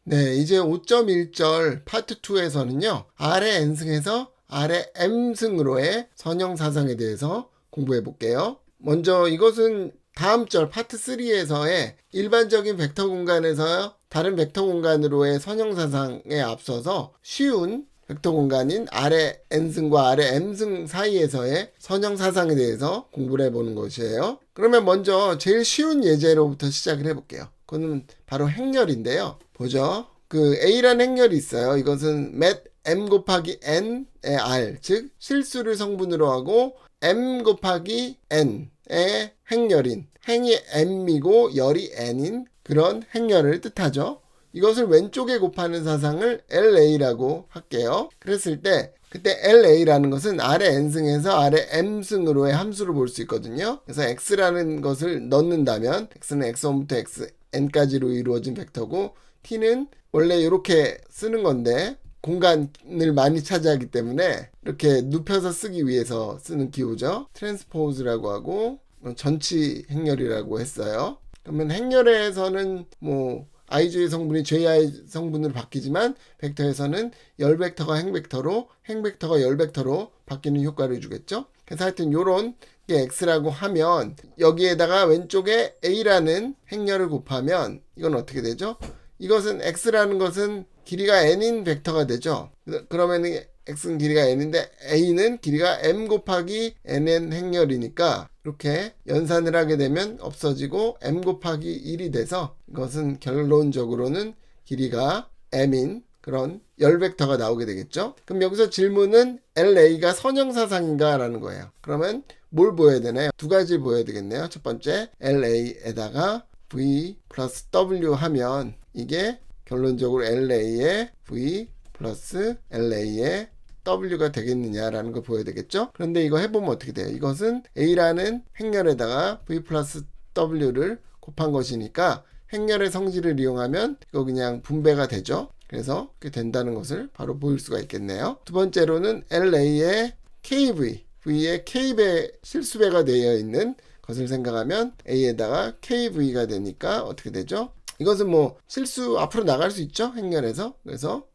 네, 이제 5.1절 파트 2에서는요. 아래 n승에서 아래 m승으로의 선형사상에 대해서 공부해 볼게요. 먼저 이것은 다음 절 파트 3에서의 일반적인 벡터 공간에서 다른 벡터 공간으로의 선형사상에 앞서서 쉬운 벡터 공간인 아래 n승과 아래 m승 사이에서의 선형사상에 대해서 공부를 해보는 것이에요. 그러면 먼저 제일 쉬운 예제로부터 시작을 해볼게요. 그거는 바로 행렬인데요. 보죠. 그 A라는 행렬이 있어요. 이것은 맷 M 곱하기 N의 R, 즉 실수를 성분으로 하고 M 곱하기 N의 행렬인, 행이 M이고 열이 N인 그런 행렬을 뜻하죠. 이것을 왼쪽에 곱하는 사상을 LA라고 할게요. 그랬을 때 그때 LA라는 것은 아래 n승에서 아래 m승으로의 함수를 볼 수 있거든요. 그래서 x라는 것을 넣는다면 x는 x1부터 xn까지로 이루어진 벡터고 t는 원래 이렇게 쓰는 건데 공간을 많이 차지하기 때문에 이렇게 눕혀서 쓰기 위해서 쓰는 기호죠. 트랜스포즈라고 하고 전치 행렬이라고 했어요. 그러면 행렬에서는 뭐 i주의 성분이 ji 성분으로 바뀌지만 벡터에서는 열벡터가 행벡터로 행벡터가 열벡터로 바뀌는 효과를 주겠죠. 그래서 하여튼 요런 게 x라고 하면 여기에다가 왼쪽에 a라는 행렬을 곱하면 이건 어떻게 되죠? 이것은 x라는 것은 길이가 n인 벡터가 되죠. 그러면 x는 길이가 n인데 a는 길이가 m 곱하기 nn 행렬이니까 이렇게 연산을 하게 되면 없어지고 m 곱하기 1이 돼서 이것은 결론적으로는 길이가 m인 그런 열벡터가 나오게 되겠죠. 그럼 여기서 질문은 LA가 선형사상인가 라는 거예요. 그러면 뭘 보여야 되나요? 두 가지를 보여야 되겠네요. 첫 번째 LA에다가 V 플러스 W 하면 이게 결론적으로 LA의 V 플러스 LA의 W가 되겠느냐라는 걸 보여야 되겠죠. 그런데 이거 해보면 어떻게 돼요? 이것은 A라는 행렬에다가 V 플러스 W를 곱한 것이니까 행렬의 성질을 이용하면 이거 그냥 분배가 되죠. 그래서 그렇게 된다는 것을 바로 보일 수가 있겠네요. 두 번째로는 LA의 KV, V의 K배 실수배가 되어 있는 것을 생각하면 A에다가 KV가 되니까 어떻게 되죠? 이것은 뭐 실수 앞으로 나갈 수 있죠. 행렬에서. 그래서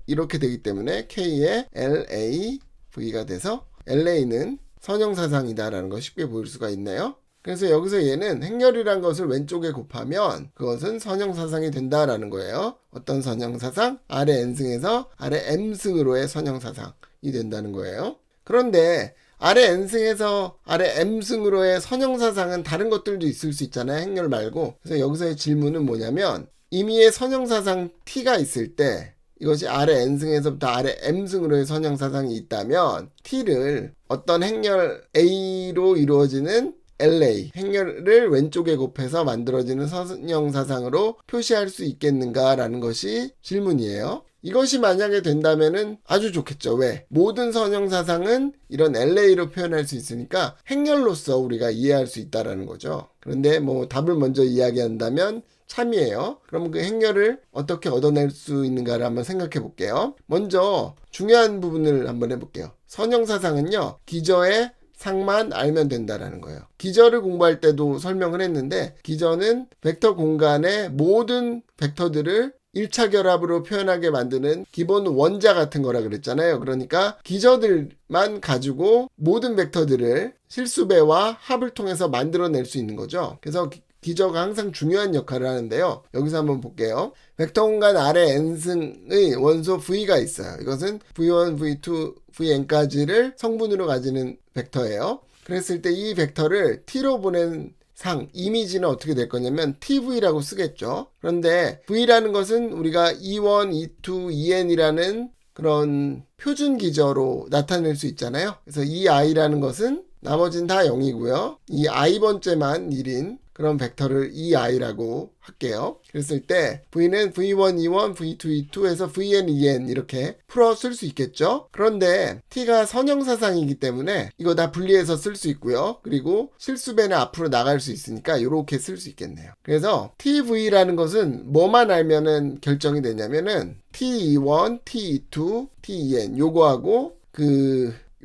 이렇게 되기 때문에 K의 LAV가 돼서 LA는 선형사상이다라는 걸 쉽게 보일 수가 있네요. 그래서 여기서 얘는 행렬이란 것을 왼쪽에 곱하면 그것은 선형사상이 된다라는 거예요. 어떤 선형사상? 아래 n승에서 아래 m승으로의 선형사상이 된다는 거예요. 그런데 아래 n승에서 아래 m승으로의 선형사상은 다른 것들도 있을 수 있잖아요. 행렬 말고. 그래서 여기서의 질문은 뭐냐면 임의의 선형사상 t가 있을 때 이것이 아래 n승에서부터 아래 m승으로의 선형사상이 있다면 t를 어떤 행렬 a로 이루어지는 LA 행렬을 왼쪽에 곱해서 만들어지는 선형사상으로 표시할 수 있겠는가라는 것이 질문이에요. 이것이 만약에 된다면은 아주 좋겠죠. 왜? 모든 선형사상은 이런 LA로 표현할 수 있으니까 행렬로서 우리가 이해할 수 있다라는 거죠. 그런데 뭐 답을 먼저 이야기한다면 참이에요. 그럼 그 행렬을 어떻게 얻어낼 수 있는가를 한번 생각해 볼게요. 먼저 중요한 부분을 한번 해볼게요. 선형사상은요, 기저의 상만 알면 된다라는 거예요. 기저를 공부할 때도 설명을 했는데 기저는 벡터 공간의 모든 벡터들을 1차 결합으로 표현하게 만드는 기본 원자 같은 거라 그랬잖아요. 그러니까 기저들만 가지고 모든 벡터들을 실수배와 합을 통해서 만들어낼 수 있는 거죠. 그래서 기저가 항상 중요한 역할을 하는데요. 여기서 한번 볼게요. 벡터 공간 아래 n승의 원소 V가 있어요. 이것은 V1, V2, Vn까지를 성분으로 가지는 벡터예요. 그랬을 때 이 벡터를 t로 보낸 상, 이미지는 어떻게 될 거냐면 tv라고 쓰겠죠. 그런데 v라는 것은 우리가 e1, e2, en이라는 그런 표준 기저로 나타낼 수 있잖아요. 그래서 이 i라는 것은 나머지는 다 0이고요. 이 i번째만 1인 그런 벡터를 ei라고 할게요. 그랬을 때 v는 v1, e1, v2, e2 해서 vn, en 이렇게 풀어 쓸 수 있겠죠. 그런데 t가 선형사상이기 때문에 이거 다 분리해서 쓸 수 있고요. 그리고 실수배는 앞으로 나갈 수 있으니까 이렇게 쓸 수 있겠네요. 그래서 tv라는 것은 뭐만 알면은 결정이 되냐면은 te1, te2, ten 요거하고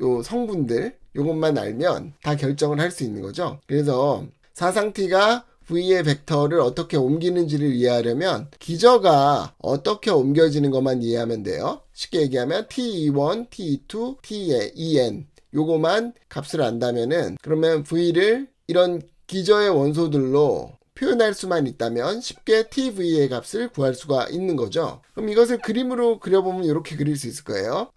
요 성분들 요것만 알면 다 결정을 할 수 있는 거죠. 그래서 사상 t가 V의 벡터를 어떻게 옮기는지를 이해하려면 기저가 어떻게 옮겨지는 것만 이해하면 돼요. 쉽게 얘기하면 T21, T2, T2n 요거만 값을 안다면은 그러면 V를 이런 기저의 원소들로 표현할 수만 있다면 쉽게 TV의 값을 구할 수가 있는 거죠. 그럼 이것을 그림으로 그려보면 이렇게 그릴 수 있을 거예요.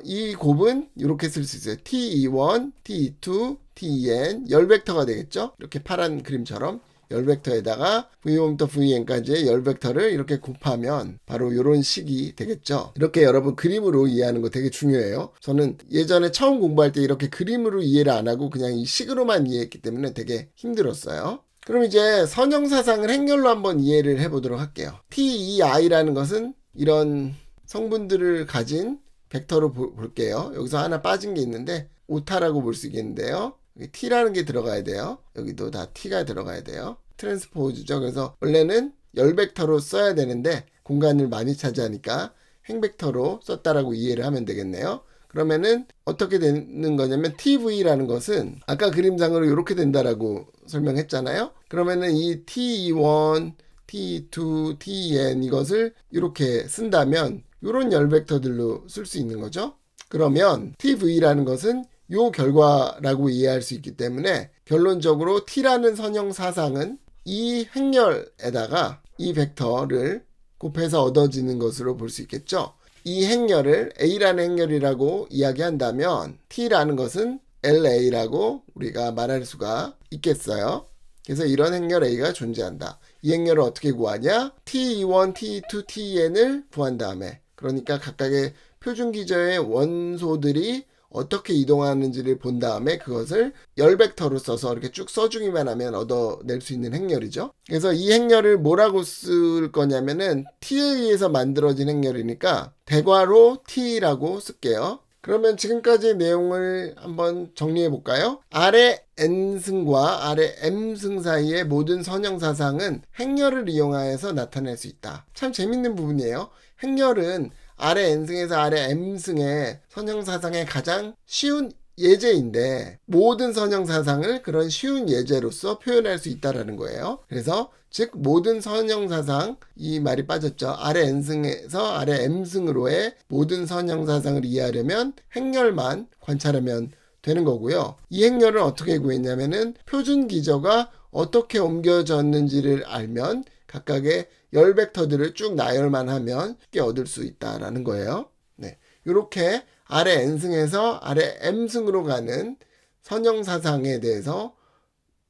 이 곱은 이렇게 쓸 수 있어요. T21, T2, T2n 열벡터가 되겠죠. 이렇게 파란 그림처럼 열벡터에다가 V1부터 Vn까지의 열벡터를 이렇게 곱하면 바로 이런 식이 되겠죠. 이렇게 여러분 그림으로 이해하는 거 되게 중요해요. 저는 예전에 처음 공부할 때 이렇게 그림으로 이해를 안 하고 그냥 이 식으로만 이해했기 때문에 되게 힘들었어요. 그럼 이제 선형사상을 행렬로 한번 이해를 해보도록 할게요. T2i라는 것은 이런 성분들을 가진 벡터로 볼게요. 여기서 하나 빠진 게 있는데 오타라고 볼 수 있겠는데요. 여기 T라는 게 들어가야 돼요. 여기도 다 T가 들어가야 돼요. 트랜스포즈죠. 그래서 원래는 열벡터로 써야 되는데 공간을 많이 차지하니까 행벡터로 썼다라고 이해를 하면 되겠네요. 그러면은 어떻게 되는 거냐면 TV라는 것은 아까 그림상으로 이렇게 된다라고 설명했잖아요. 그러면은 이 T1, T2, Tn 이것을 이렇게 쓴다면 이런 열벡터들로 쓸 수 있는 거죠. 그러면 TV라는 것은 요 결과라고 이해할 수 있기 때문에 결론적으로 T라는 선형 사상은 이 행렬에다가 이 벡터를 곱해서 얻어지는 것으로 볼 수 있겠죠. 이 행렬을 A라는 행렬이라고 이야기한다면 T라는 것은 LA라고 우리가 말할 수가 있겠어요. 그래서 이런 행렬 A가 존재한다. 이 행렬을 어떻게 구하냐? T1, T2, Tn을 구한 다음에 그러니까 각각의 표준기저의 원소들이 어떻게 이동하는지를 본 다음에 그것을 열벡터로 써서 이렇게 쭉 써주기만 하면 얻어낼 수 있는 행렬이죠. 그래서 이 행렬을 뭐라고 쓸 거냐면은 T에 의해서 만들어진 행렬이니까 대괄호 T라고 쓸게요. 그러면 지금까지 내용을 한번 정리해 볼까요? 아래 n승과 아래 m승 사이의 모든 선형사상은 행렬을 이용하여서 나타낼 수 있다. 참 재밌는 부분이에요. 행렬은 아래 n승에서 아래 m승의 선형사상의 가장 쉬운 예제인데 모든 선형사상을 그런 쉬운 예제로서 표현할 수 있다는 거예요. 그래서 즉 모든 선형사상, 이 말이 빠졌죠. 아래 n승에서 아래 m승으로의 모든 선형사상을 이해하려면 행렬만 관찰하면 되는 거고요. 이 행렬을 어떻게 구했냐면은 표준 기저가 어떻게 옮겨졌는지를 알면 각각의 열벡터들을 쭉 나열만 하면 쉽게 얻을 수 있다라는 거예요. 네, 이렇게 아래 n승에서 아래 m승으로 가는 선형사상에 대해서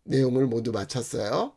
내용을 모두 마쳤어요.